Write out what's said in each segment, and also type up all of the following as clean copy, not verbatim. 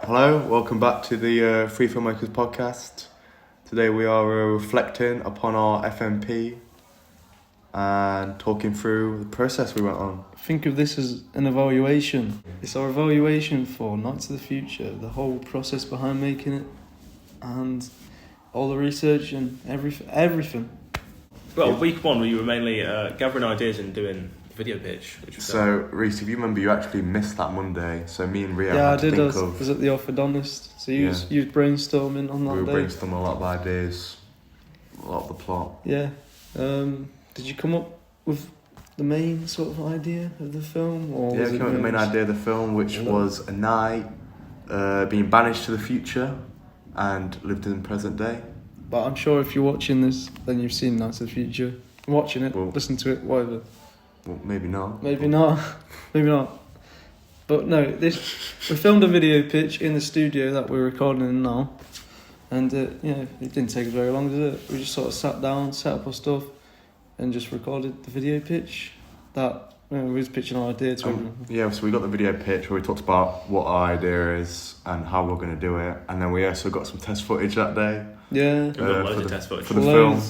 Hello, welcome back to the Free Filmmakers podcast. Today we are reflecting upon our FMP and talking through the process we went on. Think of this as an evaluation. It's our evaluation for Nights of the Future, the whole process behind making it, and all the research and everything. Well, week one we were mainly gathering ideas and doing video pitch. So, Reese, if you remember, you actually missed that Monday. So me and Rio Yeah, had I to did. think I of... was at the orthodontist. So you was brainstorming on that We were day. brainstorming a lot of ideas, a lot of the plot. Yeah. Did you come up with the main sort of idea of the film? Or Yeah, was came up with the main idea of the film, which was a night being banished to the future and lived in the present day. But I'm sure if you're watching this, then you've seen Nights of the Future. Watching it, listen to it, whatever. Well, maybe not. Maybe not. Maybe not. But no, we filmed a video pitch in the studio that we're recording in now. And, it didn't take us very long, did it? We just sort of sat down, set up our stuff, and just recorded the video pitch. That, we was pitching our idea to everyone. Yeah, so we got the video pitch where we talked about what our idea is and how we're going to do it. And then we also got some test footage that day. Yeah. Loads of test footage. For the film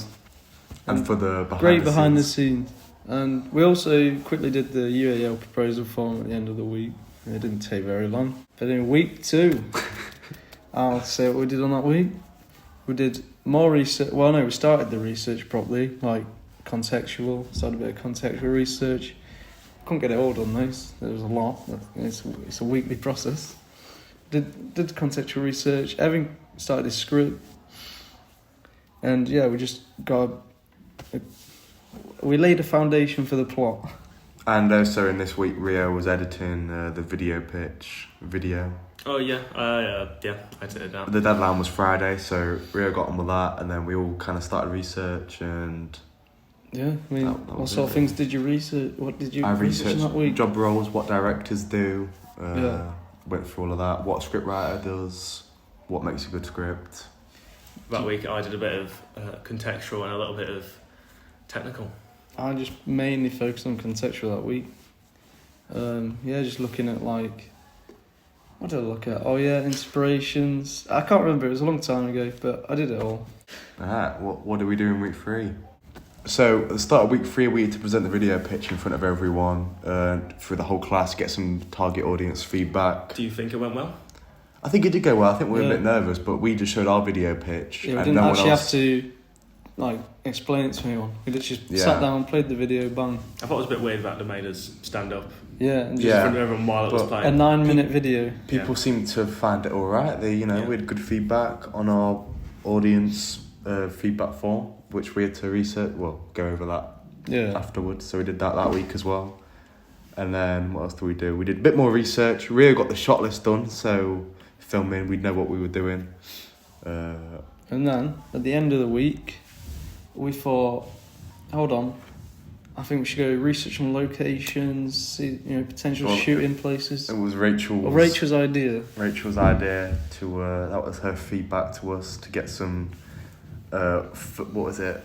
and for the behind the scenes. And we also quickly did the UAL proposal form at the end of the week. It didn't take very long. But in week 2, I'll say what we did on that week. We did more research. Well, no, we started the research properly, like contextual. Started a bit of contextual research. Couldn't get it all done, though. There was a lot. It's a weekly process. Did contextual research. Evan started his script. And yeah, we just we laid a foundation for the plot. And also in this week, Rio was editing the video pitch video. Oh yeah, I edited that. The deadline was Friday, so Rio got on with that, and then we all kind of started research and... Yeah, I mean, what sort of things did you research? What did you research in that week? Job roles, what directors do. Went through all of that. What a scriptwriter does. What makes a good script. That week I did a bit of contextual and a little bit of technical. I just mainly focused on contextual that week. Just looking at what did I look at? Oh yeah, inspirations. I can't remember, it was a long time ago, but I did it all. Alright, what did we do in week 3? So at the start of week 3, we had to present the video pitch in front of everyone, through the whole class, get some target audience feedback. Do you think it went well? I think it did go well. I think we were a bit nervous, but we just showed our video pitch. Yeah, we didn't actually have to explain it to anyone. We just sat down, played the video, bang. I thought it was a bit weird that they made us stand up. Yeah, and just in front of everyone while it was playing. A 9-minute video. People seemed to find it alright. We had good feedback on our audience feedback form, which we had to research. Well, go over that afterwards. So we did that week as well. And then what else did we do? We did a bit more research. Rio got the shot list done, so filming, we'd know what we were doing. And then at the end of the week, we thought, hold on, I think we should go research on locations, see potential shooting places. It was Rachel's idea. Rachel's idea to that was her feedback to us to get some what was it?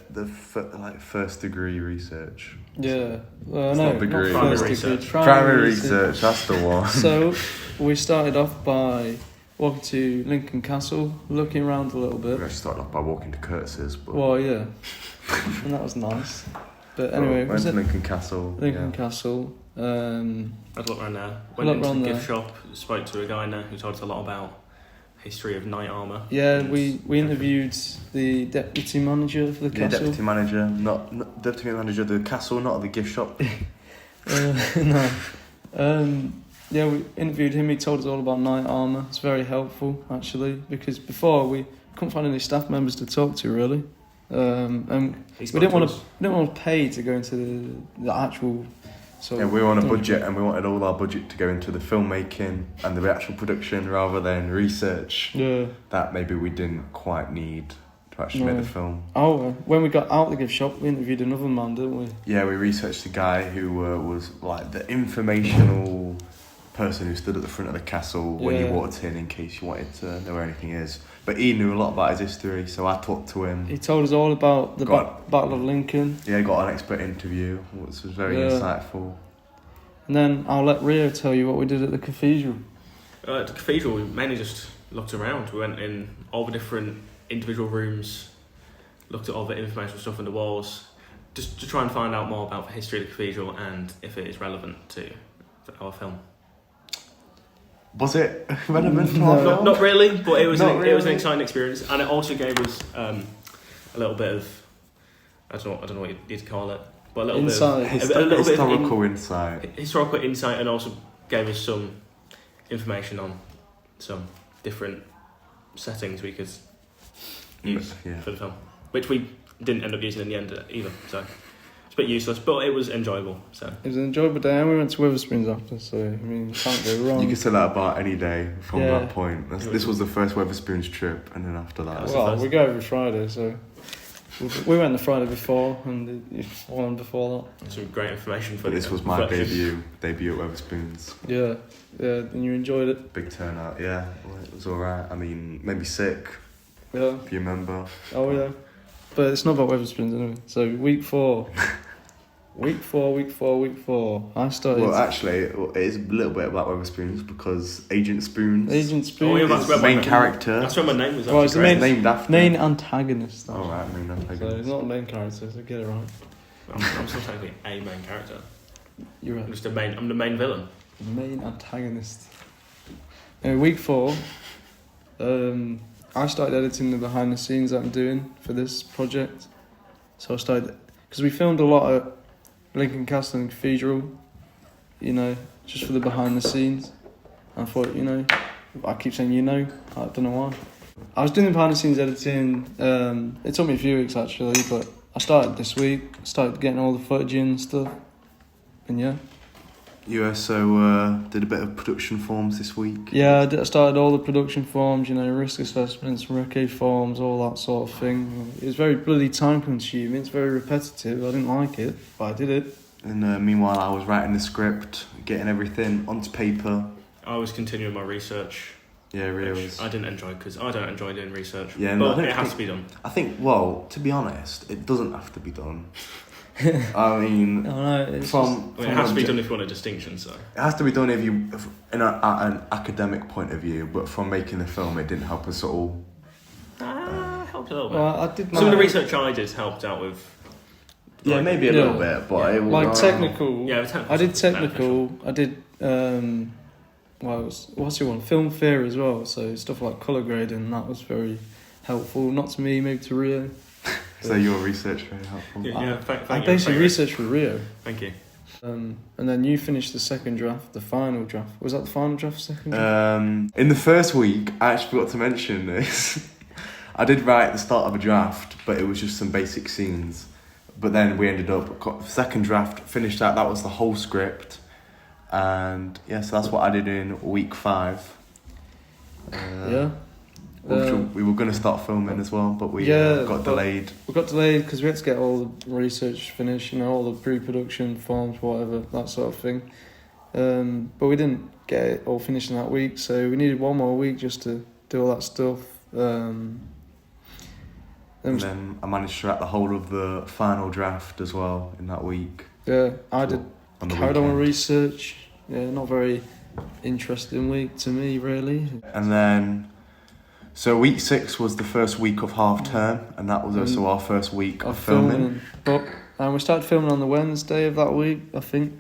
First degree research. Yeah, not primary research. Primary research, that's the one. So we started off by walking to Lincoln Castle, looking around a little bit. We actually started off by walking to Curtis's. But... Well, yeah, and that was nice. But anyway, went to Lincoln Castle. Castle. I'd look around there. Went into the gift shop, spoke to a guy in there who told us a lot about history of knight armour. Yeah, we interviewed the deputy manager for the castle. Deputy manager, not deputy manager of the castle, not of the gift shop. No. We interviewed him. He told us all about knight armour. It's very helpful, actually, because before we couldn't find any staff members to talk to, really. And we didn't want to pay to go into the actual... we were on a budget, and we wanted all our budget to go into the filmmaking and the actual production rather than research. Yeah. That maybe we didn't quite need to actually make the film. Oh, when we got out the gift shop, we interviewed another man, didn't we? Yeah, we researched a guy who was like the informational person who stood at the front of the castle when you walked in case you wanted to know where anything is. But he knew a lot about his history, so I talked to him. He told us all about the Battle of Lincoln. Yeah, got an expert interview, which was very insightful. And then I'll let Rio tell you what we did at the cathedral. At the cathedral, we mainly just looked around. We went in all the different individual rooms, looked at all the informational stuff on the walls, just to try and find out more about the history of the cathedral and if it is relevant to our film. Was it relevant to our film? Not really, but it was It was an exciting experience, and it also gave us a little bit of I don't know what you'd call it, but a little insight. bit of historical insight. Historical insight, and also gave us some information on some different settings we could use for the film, which we didn't end up using in the end either. So it's a bit useless, but it was enjoyable. So it was an enjoyable day, and we went to Wetherspoons after. So I mean, you can't go wrong. You can say that about any day from that point. This was the first Wetherspoons trip, and then after that, we go every Friday, so. We went the Friday before and the one before that. Some great information for. But this was my debut at Wetherspoons. Yeah, and you enjoyed it. Big turnout, yeah. Well, it was alright. I mean, maybe sick. Yeah. If you remember. Oh yeah, but it's not about Wetherspoons anyway. So week 4. Week four. I started. Well, actually, it is a little bit about Wetherspoons because Agent Spoons. Is the main character. That's where my name was. Well, it's named after. Main antagonist. Oh right, main antagonist. So it's not a main character. So get it right. I'm still technically a main character. You're right. I'm the main villain. Main antagonist. Anyway, week 4. I started editing the behind the scenes that I'm doing for this project. So I started because we filmed a lot at Lincoln Castle and Cathedral, just for the behind the scenes. I thought, I keep saying I don't know why. I was doing the behind the scenes editing, it took me a few weeks actually, but I started this week, started getting all the footage in and stuff, and yeah. You also did a bit of production forms this week? Yeah, I started all the production forms, risk assessments, recce forms, all that sort of thing. It was very bloody time consuming, it's very repetitive, I didn't like it, but I did it. And meanwhile I was writing the script, getting everything onto paper. I was continuing my research. Yeah, really was. I didn't enjoy because I don't enjoy doing research, yeah, but it has to be done. I think, well, to be honest, it doesn't have to be done. I mean, it has to be done if you want a distinction. So it has to be done if you, at an academic point of view. But from making the film, it didn't help us at all. Helped a little bit. Well, I did some of the research I did helped out with. Yeah, maybe a little bit, but it was technical. Yeah, I did technical. I did. What's your one? Film theory as well. So stuff like colour grading, that was very helpful. Not to me, maybe to Rio. So your research very helpful. I basically researched for Rio. Thank you. And then you finished the second draft, the final draft. Was that the final draft, second draft? In the first week, I actually forgot to mention this. I did write the start of a draft, but it was just some basic scenes. But then we ended up, second draft, finished that was the whole script. And so that's what I did in week 5. We were going to start filming as well, but we got delayed. We got delayed because we had to get all the research finished, all the pre-production forms, whatever, that sort of thing. But we didn't get it all finished in that week, so we needed one more week just to do all that stuff. And then I managed to write the whole of the final draft as well in that week. Yeah, I carried on with research. Yeah, not very interesting week to me, really. And then... So week 6 was the first week of half term, and that was also our first week of filming. And we started filming on the Wednesday of that week, I think.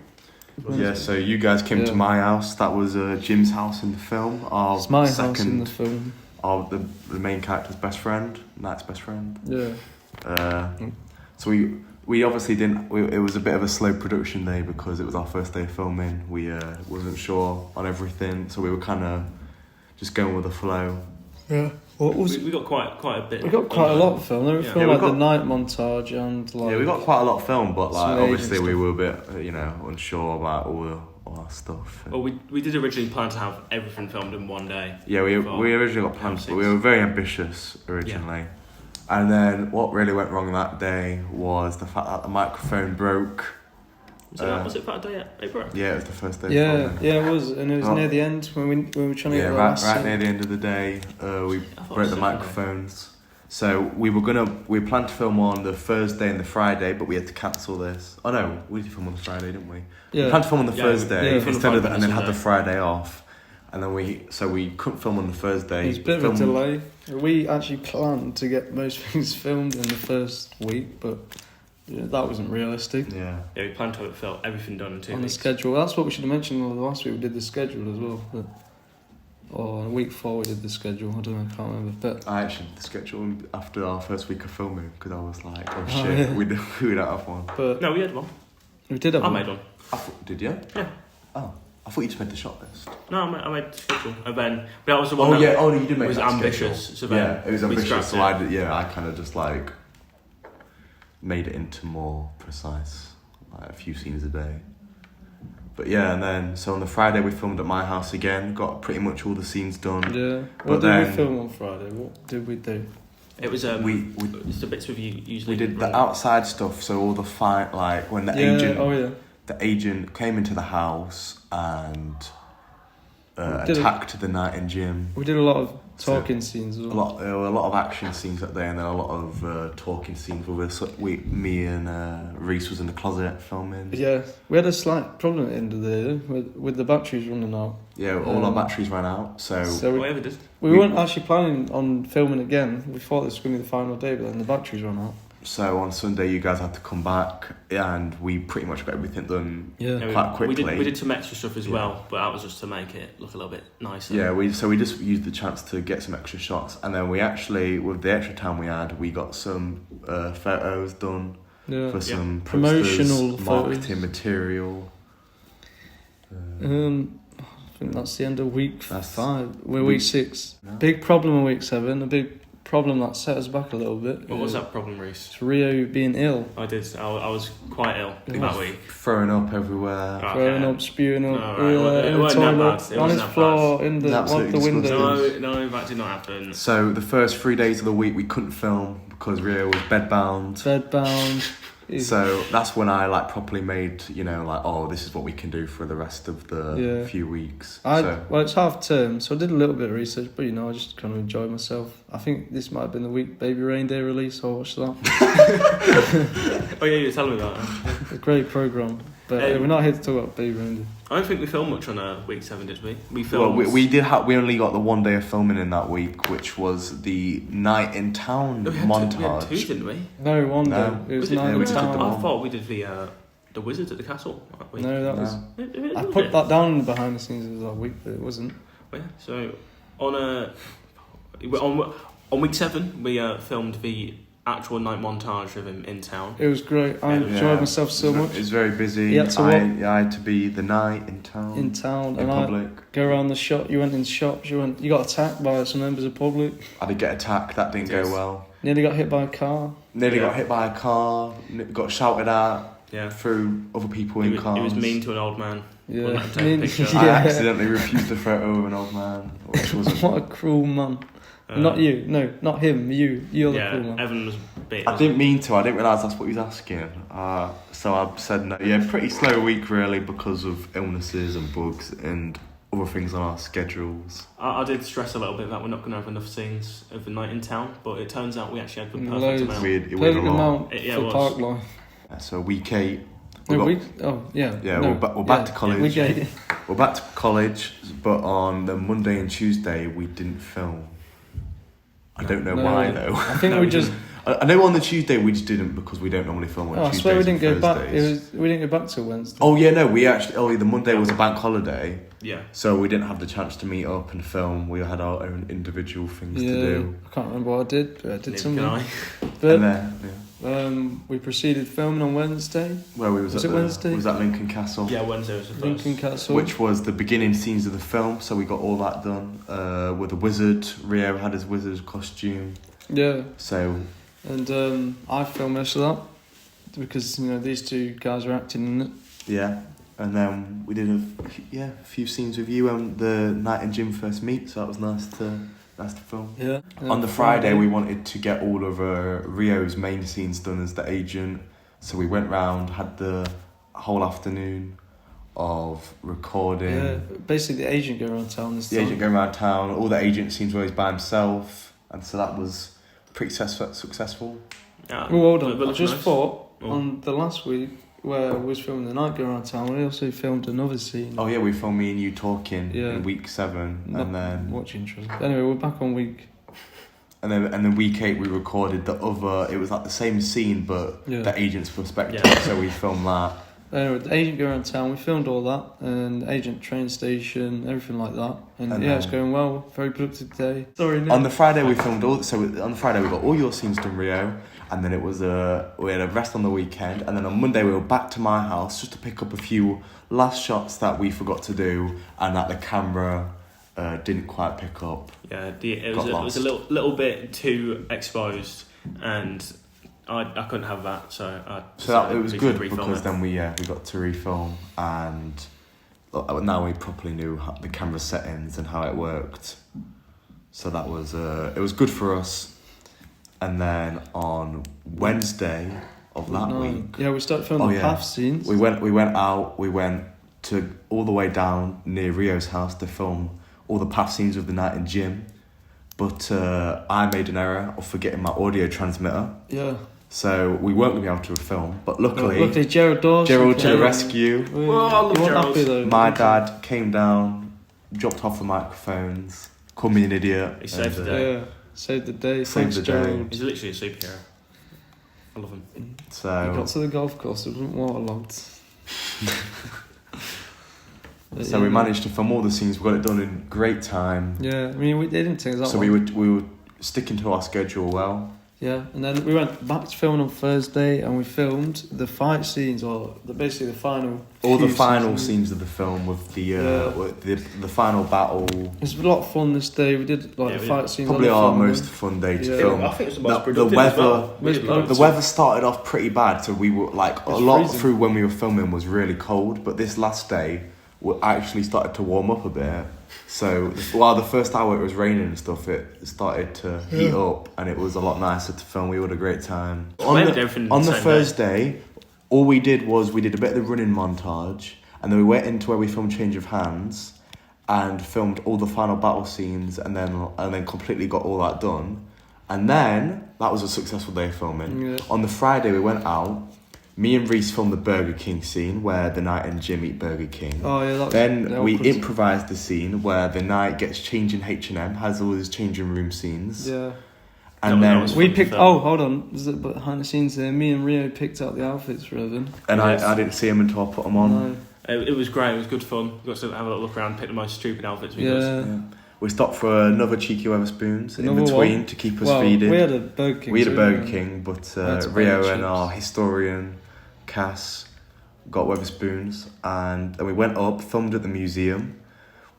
Yeah, so you guys came to my house. That was Jim's house in the film. It's my house in the film. The main character's best friend, Knight's best friend. Yeah. So we obviously didn't. It was a bit of a slow production day because it was our first day of filming. We wasn't sure on everything, so we were kind of just going with the flow. Yeah. We got quite a bit. We got quite a lot of film. We filmed the night montage and we got quite a lot of film, but obviously we were a bit unsure about all our stuff. Well, we did originally plan to have everything filmed in one day. Yeah, we originally got plans, but we were very ambitious originally. Yeah. And then what really went wrong that day was the fact that the microphone broke. Was it that day it broke? Yeah, it was the first day. Yeah, it was, and it was near the end when we were trying to get right near the end of the day, we broke the microphones. So we planned to film on the Thursday and the Friday, but we had to cancel this. Oh no, we did film on the Friday, didn't we? Yeah. We planned to film on the Thursday instead of and then had the Friday off. And then we couldn't film on the Thursday. It was a bit of a delay. We actually planned to get most things filmed in the first week, but that wasn't realistic. Yeah, we planned to have everything done in 2 weeks. On the schedule. That's what we should have mentioned last week. We did the schedule as well. Or week 4 we did the schedule. I don't know, I can't remember. But I actually did the schedule after our first week of filming because I was like, oh shit, we don't have one. But no, we had one. We did have I one. made one. Did you? Yeah. Oh, I thought you just made the shot list. No, I made the schedule. And then, but that was the one you did make was that ambitious. Schedule. So then it was ambitious. So it. I kind of just like made it into more precise, like a few scenes a day. But yeah, and then so on the Friday we filmed at my house again. Got pretty much all the scenes done. Yeah. What did we film on Friday? What did we do? It was it's the bits with you usually. We did the outside stuff. So all the fight, like when the agent. Oh yeah. The agent came into the house and attacked the night in gym. We did a lot of talking scenes as well. There were a lot of action scenes that day, and then a lot of talking scenes with us. Me and Reese was in the closet filming. Yeah, we had a slight problem at the end of the day with the batteries running out. Yeah, all our batteries ran out. So we weren't actually planning on filming again. We thought this was going to be the final day, but then the batteries ran out. So on Sunday, you guys had to come back, and we pretty much got everything done quite quickly. We did some extra stuff as well, but that was just to make it look a little bit nicer. Yeah, we just used the chance to get some extra shots, and then we actually, with the extra time we had, we got some photos done for some promotional marketing material. I think that's the end of week 5. We're week 6. No. Big problem in week 7. A big problem that set us back a little bit. What was that problem, Reese? It's Rio being ill. I was quite ill that week. Throwing up everywhere. Throwing up, spewing up. It wasn't that bad. On his floor, in the windows. No, that did not happen. So the first 3 days of the week we couldn't film because Rio was bedbound. So that's when I properly made, this is what we can do for the rest of the few weeks. Well, it's half term, so I did a little bit of research, but I just kind of enjoyed myself. I think this might have been the week Baby Reindeer release, so I watched that. Oh yeah, you were telling me that. A great programme, but we're not here to talk about Baby Reindeer. I don't think we filmed much on week 7, did we? We filmed. Well, we did. We only got the 1 day of filming in that week, which was the night in town montage. We had 2, didn't we? No, 1 day. It was night in town. I thought we did the Wizards at the castle. No, that was. I put that down behind the scenes. It was that week, but it wasn't. Well, yeah. So on week 7, we filmed the actual night montage of him in town. It was great. I enjoyed myself so much. It was very busy. I had to be the night in town. In town, in public. I go around the shop. You went in shops. You got attacked by some members of public. I did get attacked. That didn't go well. Nearly got hit by a car. Got shouted at. Through other people in cars. He was mean to an old man. Yeah. I accidentally refused a photo of an old man. Which wasn't what a cruel man. Not you. No, not him. You're the cool man. Evan was bit. I didn't mean to. I didn't realise that's what he was asking. So I said no. Yeah, pretty slow week really because of illnesses and bugs and other things on our schedules. I did stress a little bit that we're not going to have enough scenes of the night in town, but it turns out we actually had the perfect amount. Perfect amount for park life. So week 8. We're back to college. Week 8. We're back to college, but on the Monday and Tuesday we didn't film. I don't know why though. I think we just. I know on the Tuesday we just didn't because we don't normally film on Tuesdays. I swear we didn't go back. We didn't go back till Wednesday. Oh yeah, no, we actually. The Monday was a bank holiday. Yeah. So we didn't have the chance to meet up and film. We had our own individual things to do. I can't remember what I did, but I did something. We proceeded filming on Wednesday. Where we was it Wednesday? Was that Lincoln Castle? Yeah, Wednesday was the first. Lincoln Castle. Which was the beginning scenes of the film, so we got all that done. With the wizard, Rio had his wizard costume. Yeah. So. And I filmed most of that because these 2 guys are acting in it. Yeah. And then we did a few scenes with you on the night in gym first meet, so that was nice to film. Yeah. On the Friday, we wanted to get all of Rio's main scenes done as the agent, so we went round, had the whole afternoon of recording. Yeah, basically the agent going around town. Agent going around town, all the agent scenes where he's by himself, and so that was pretty successful. Yeah. Well done. I just thought on the last week where we was filming the night go around town, we also filmed another scene. Oh yeah, we filmed me and you talking in week 7, and then much interest. Anyway, we're back on week. And then week 8 we recorded the other. It was like the same scene, but the agent's perspective. Yeah. So we filmed that. Anyway, the agent go around town. We filmed all that, and agent train station, everything like that. And it's going well. Very productive day. Sorry, Nick. On the Friday we filmed all. So on the Friday we got all your scenes done, Rio. And then it was we had a rest on the weekend, and then on Monday we were back to my house just to pick up a few last shots that we forgot to do and that the camera didn't quite pick up. Yeah, it was a little bit too exposed, and I couldn't have that, so it was good because then we got to refilm, and now we properly knew the camera settings and how it worked. So that was it was good for us. And then on Wednesday of that week, we started filming the path scenes. We went out. We went to all the way down near Rio's house to film all the path scenes of the night in gym, but I made an error of forgetting my audio transmitter. Yeah. So we weren't going to be able to film, but luckily Gerald to the rescue. My dad came down, dropped off the microphones, called me an idiot. He saved the day. Yeah. Saved the day. Saved the day. He's literally a superhero. I love him. So we got to the golf course. It wasn't waterlogged. So we managed to film all the scenes. We got it done in great time. Yeah, I mean, it didn't take us that long. So we were sticking to our schedule well. Yeah, and then we went back to filming on Thursday, and we filmed the fight scenes, or basically the final. All the final scenes of the film with the final battle. It was a lot of fun this day. We did the fight scenes. Probably our most fun day to film. I think it was the most productive as well. The weather started off pretty bad, so we were like a lot through when we were filming was really cold, but this last day we actually started to warm up a bit. So while the first hour it was raining and stuff, it started to heat up, and it was a lot nicer to film. We had a great time. On the Thursday, all we did was we did a bit of the running montage, and then we went into where we filmed Change of Hands, and filmed all the final battle scenes, and then completely got all that done. And then that was a successful day of filming. Yeah. On the Friday we went out. Me and Reese filmed the Burger King scene where the Knight and Jim eat Burger King. Oh yeah. Then we improvised the scene where the Knight gets changed in H&M, has all his changing room scenes. Yeah. And then we picked. Oh, hold on. Behind the scenes there, me and Rio picked out the outfits for them. And I didn't see them until I put them on. No. It was great. It was good fun. We got to have a little look around, pick the most stupid outfits we got. Yeah. We stopped for another cheeky Wetherspoons in between to keep us feeding. We had a Burger King. But Rio and our historian Cass got Wetherspoons, and then we went up, filmed at the museum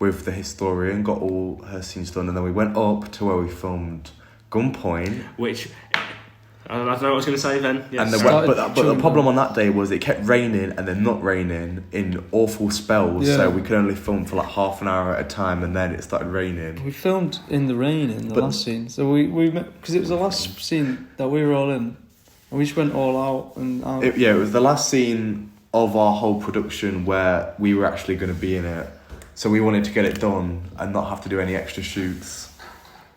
with the historian, got all her scenes done, and then we went up to where we filmed Gunpoint, which I don't know what I was going to say then. Yes. And but the problem on that day was it kept raining and then not raining in awful spells, so we could only film for like half an hour at a time, and then it started raining. We filmed in the rain in the last scene, so we because it was the last scene that we were all in. We just went all out and out. It was the last scene of our whole production where we were actually going to be in it. So we wanted to get it done and not have to do any extra shoots.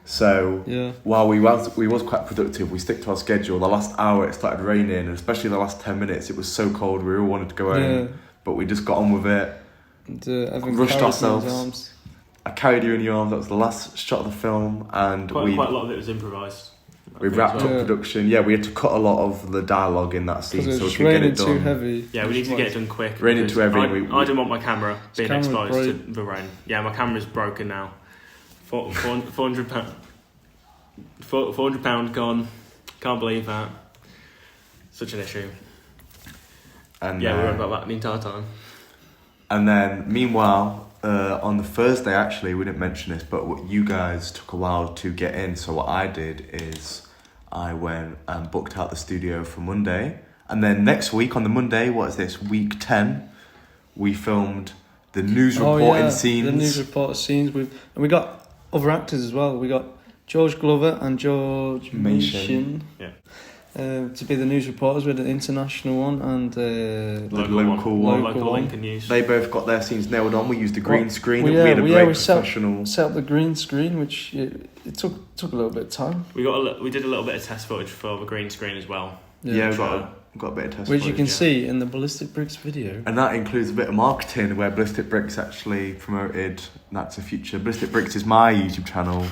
So while we was quite productive, we stick to our schedule. The last hour it started raining, and especially the last 10 minutes it was so cold we all wanted to go home. But we just got on with it. And, rushed ourselves. I carried you in your arms. That was the last shot of the film, and quite a lot of it was improvised. We wrapped up production. Yeah, we had to cut a lot of the dialogue in that scene so we could get it done. Too heavy. Yeah, we need to get it done quick. Raining too heavy. I didn't want my camera being exposed to the rain. Yeah, my camera's broken now. £400 gone. Can't believe that. Such an issue. And we were about that the entire time. And then, meanwhile, on the Thursday, actually, we didn't mention this, but what you guys took a while to get in. So what I did is I went and booked out the studio for Monday. And then next week on the Monday, what is this, week 10, we filmed the news reporting scenes. The news reporter scenes. And we got other actors as well. We got George Glover and George Mason. Yeah. To be the news reporters. We had an international one and the local Lincoln News. They both got their scenes nailed on. We used a green screen. We had a great professional. Set up the green screen, which it took a little bit of time. We did a little bit of test footage for the green screen as well. Yeah, we We've got a bit of test which footage, you can see in the Ballistic Bricks video. And that includes a bit of marketing where Ballistic Bricks actually promoted That's a Future. Ballistic Bricks is my YouTube channel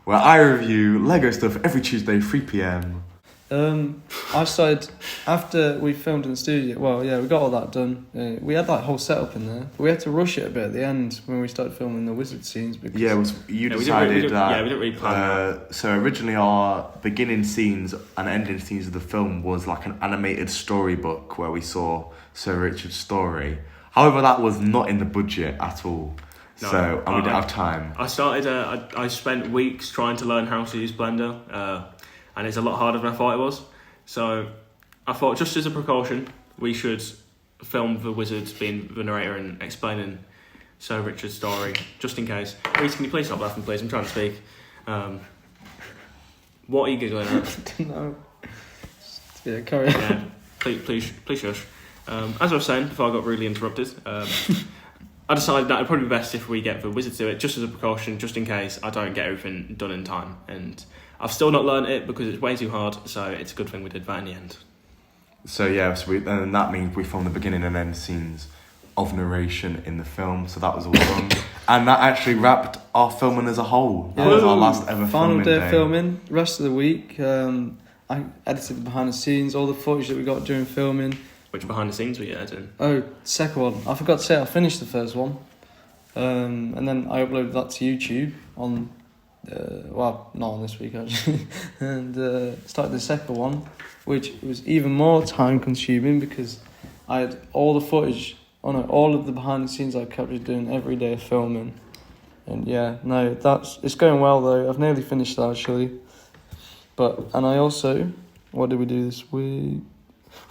where I review Lego stuff every Tuesday, 3 p.m. I started after we filmed in the studio. Well, yeah, we got all that done. We had that whole setup in there. But we had to rush it a bit at the end when we started filming the wizard scenes. Because You decided we didn't really plan that. So originally our beginning scenes and ending scenes of the film was like an animated storybook where we saw Sir Richard's story. However, that was not in the budget at all. We didn't have time. I spent weeks trying to learn how to use Blender. And it's a lot harder than I thought it was. So I thought, just as a precaution, we should film the wizard being the narrator and explaining Sir Richard's story, just in case. Reese, can you please stop laughing, please? I'm trying to speak. What are you giggling at? No. Yeah, carry on. Yeah, please shush. As I was saying before I got rudely interrupted, I decided that it'd probably be best if we get the wizard to do it, just as a precaution, just in case I don't get everything done in time. And I've still not learned it because it's way too hard, so it's a good thing we did that in the end. And that means we filmed the beginning and end scenes of narration in the film, so that was all done. And that actually wrapped our filming as a whole. That was our last ever final filming day of filming. Rest of the week, I edited the behind the scenes, all the footage that we got during filming. Which behind the scenes were you editing? Oh, second one. I forgot to say I finished the first one. And then I uploaded that to YouTube on... not on this week actually, and started the second one, which was even more time consuming because I had all the footage, all of the behind the scenes I captured doing every day of filming, and it's going well though. I've nearly finished that actually, and I also, what did we do this week?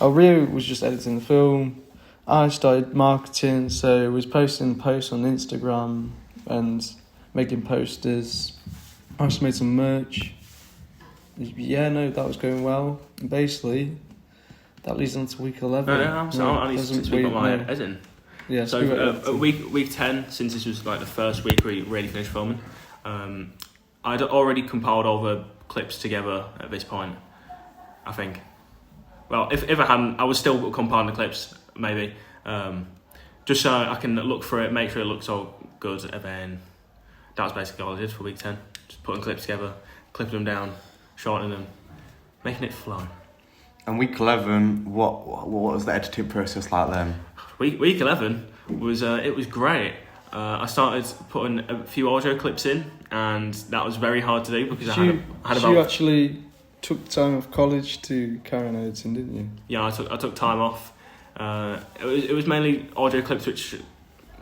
Rio was just editing the film. I started marketing, so I was posting posts on Instagram and making posters. I also made some merch. That was going well. Basically, that leads on to week 11. I need to speak about my editing. Yeah, so week 10, since this was like the first week we really finished filming, I'd already compiled all the clips together at this point, I think. Well, if I hadn't, I was still compiling the clips, maybe. Just so I can look through it, make sure it looks all good, and then that was basically all I did for week 10. Just putting clips together, clipping them down, shortening them, making it flow. And week 11, what was the editing process like then? Week 11 was it was great. I started putting a few audio clips in, and that was very hard to do because I had about... You actually took time off college to carry on editing, didn't you? Yeah, I took time off. It was mainly audio clips, which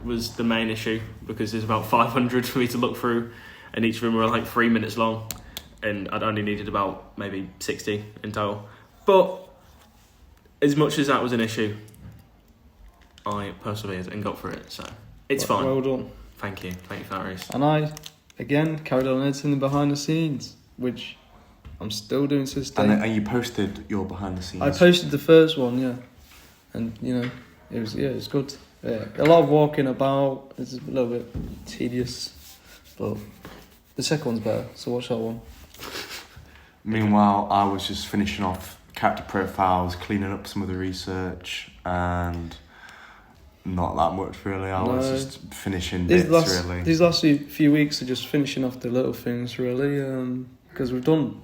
was the main issue because there's about 500 for me to look through, and each of them were like 3 minutes long, and I'd only needed about maybe 60 in total. But as much as that was an issue, I persevered and got through it, so it's fine. Well done. Thank you, Faris. And I, again, carried on editing the behind the scenes, which I'm still doing to this day. And you posted your behind the scenes? I posted the first one, yeah. And, it was good. Yeah. A lot of walking about, it's a little bit tedious, but the second one's better, so watch that one. Meanwhile, I was just finishing off character profiles, cleaning up some of the research, and not that much really. I was just finishing bits really. These last few weeks are just finishing off the little things really, because we've done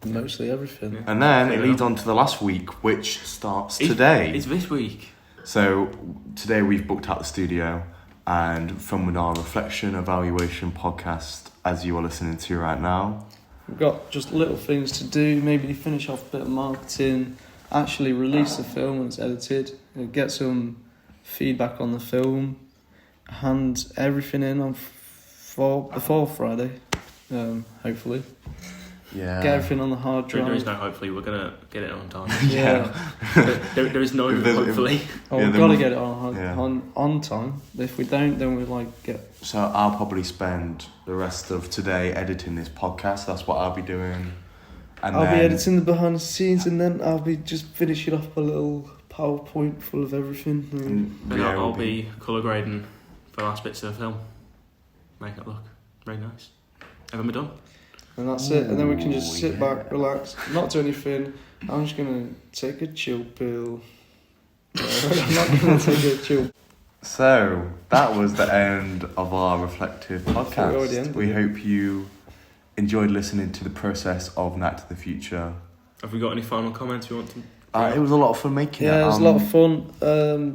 mostly everything. Yeah. And then it leads on to the last week, which starts today. It's this week. So today we've booked out the studio and filmed our reflection evaluation podcast, as you are listening to right now. We've got just little things to do, maybe finish off a bit of marketing, actually release the film when it's edited, get some feedback on the film, hand everything in on before Friday, hopefully. Yeah. Get everything on the hard drive. There is no hopefully, we're going to get it on time. Yeah. there is no hopefully. We've got to get it on time. If we don't, then we'll get... So I'll probably spend the rest of today editing this podcast. That's what I'll be doing. And I'll be editing the behind the scenes, and then I'll be just finishing up a little PowerPoint full of everything. And I'll be colour grading the last bits of the film. Make it look very nice. Haven't we done? and that's it. And then we can just sit yeah. back, relax, not do anything. I'm just gonna take a chill pill. I'm not gonna take a chill. So that was the end of our reflective podcast. We it. hope you enjoyed listening to the process of Night to the Future. Have we got any final comments you want to? It was a lot of fun making it. Yeah, it was a lot of fun.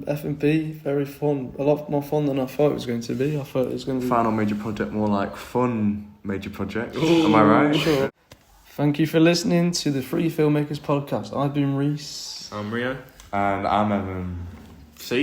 F&B, very fun. A lot more fun than I thought it was going to be. I thought it was going to be... Final major project, more like fun major project. Ooh, am I right? Sure. Thank you for listening to the Free Filmmakers podcast. I've been Reese. I'm Rio. And I'm Evan. See